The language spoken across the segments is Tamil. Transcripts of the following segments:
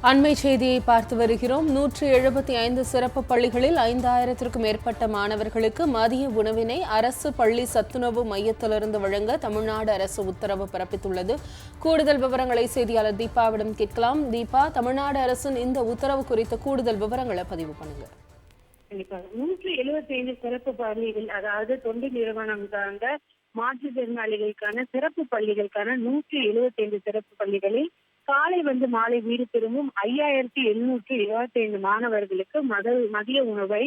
அண்மை செய்தியை பார்த்து வருகிறோம். 175 சிறப்பு பள்ளிகளில் 5000த்திற்கும் மேற்பட்ட மாணவர்களுக்கு மதிய உணவினை அரசு பள்ளி சத்துணவு மையத்திலிருந்து வழங்க தமிழ்நாடு அரசு உத்தரவு பிறப்பித்துள்ளது. கூடுதல் விவரங்களை செய்தியாளர் தீபாவிடம் கேட்கலாம். தீபா, தமிழ்நாடு அரசின் இந்த உத்தரவு குறித்த கூடுதல் விவரங்களை பதிவு பண்ணுங்க. 175 சிறப்பு பள்ளிகள், அதாவது தொண்டு நிறுவனம் சார்ந்த மாற்றுத்திறனாளிகளுக்கான சிறப்பு பள்ளிகளுக்கான 175 சிறப்பு பள்ளிகளில் காலை மாலை வீடு திரும்பும் 5725 மாணவர்களுக்கு மதிய உணவை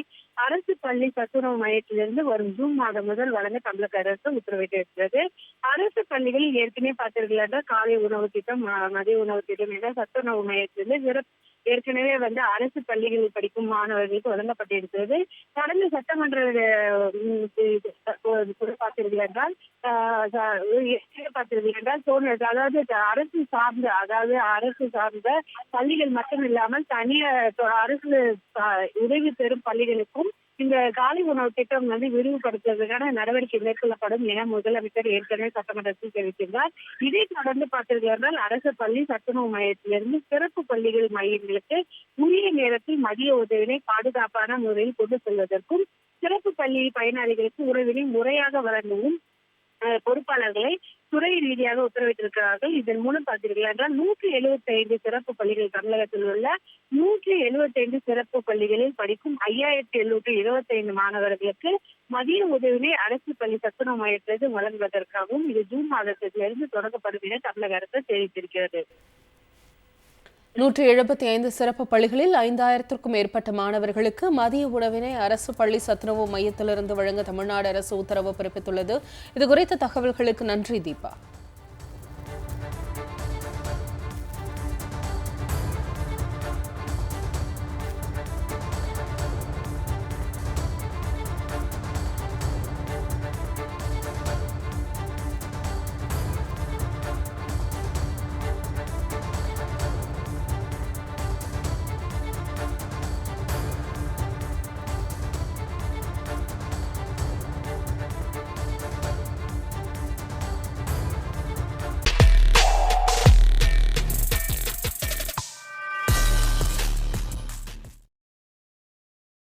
அரசு பள்ளி சத்துணவு மையத்திலிருந்து வரும் ஜூன் மாதம் முதல் வழங்க தமிழக அரசு உத்தரவிட்டிருக்கிறது. அரசு பள்ளிகளில் ஏற்கனவே பார்த்தீர்கள் காலை உணவு திட்டம், மதிய உணவு திட்டம் என சத்துணவு மையத்திலிருந்து ஏற்கனவே அரசு பள்ளிகளில் படிக்கும் மாணவர்களுக்கு வழங்கப்பட்டிருக்கிறது. கடந்த சட்டமன்ற பார்த்தீர்கள் என்றால் அரசு சார்ந்த பள்ளிகள் மட்டும் இல்லாமல் தனியார் அரசு உதவி பெறும் பள்ளிகளுக்கும் இந்த காலை உணவு திட்டம் விரிவுபடுத்துவதற்கான நடவடிக்கை மேற்கொள்ளப்படும் என முதலமைச்சர் ஏற்கனவே சட்டமன்றத்தில் தெரிவித்திருந்தார். இதை தொடர்ந்து பார்த்தீர்கள் என்றால் அரசு பள்ளி சத்துணவு மையத்திலிருந்து சிறப்பு பள்ளிகள் மையங்களுக்கு உரிய நேரத்தில் மதிய உதவினை பாதுகாப்பான முறையில் கொண்டு செல்வதற்கும் சிறப்பு பள்ளி பயனாளிகளுக்கு உறவினை முறையாக வழங்கவும் பொறுப்பாளர்களை துறை ரீதியாக உத்தரவிட்டிருக்கிறார்கள். இதன் மூலம் பார்த்தீர்கள் என்றால் 175 சிறப்பு பள்ளிகள், தமிழகத்தில் உள்ள 175 சிறப்பு பள்ளிகளில் படிக்கும் 5725 மாணவர்களுக்கு மதிய உதவினை அரசு பள்ளி சத்துணவு மையத்திலிருந்து வழங்குவதற்காகவும் இது ஜூன் மாதத்திலிருந்து தொடங்கப்படும் என தமிழக அரசு தெரிவித்திருக்கிறது. 175 சிறப்பு பள்ளிகளில் 5000த்திற்கும் மேற்பட்ட மாணவர்களுக்கு மதிய உணவினை அரசு பள்ளி சத்துணவு மையத்திலிருந்து வழங்க தமிழ்நாடு அரசு உத்தரவு பிறப்பித்துள்ளது. இது குறித்த தகவல்களுக்கு நன்றி தீபா.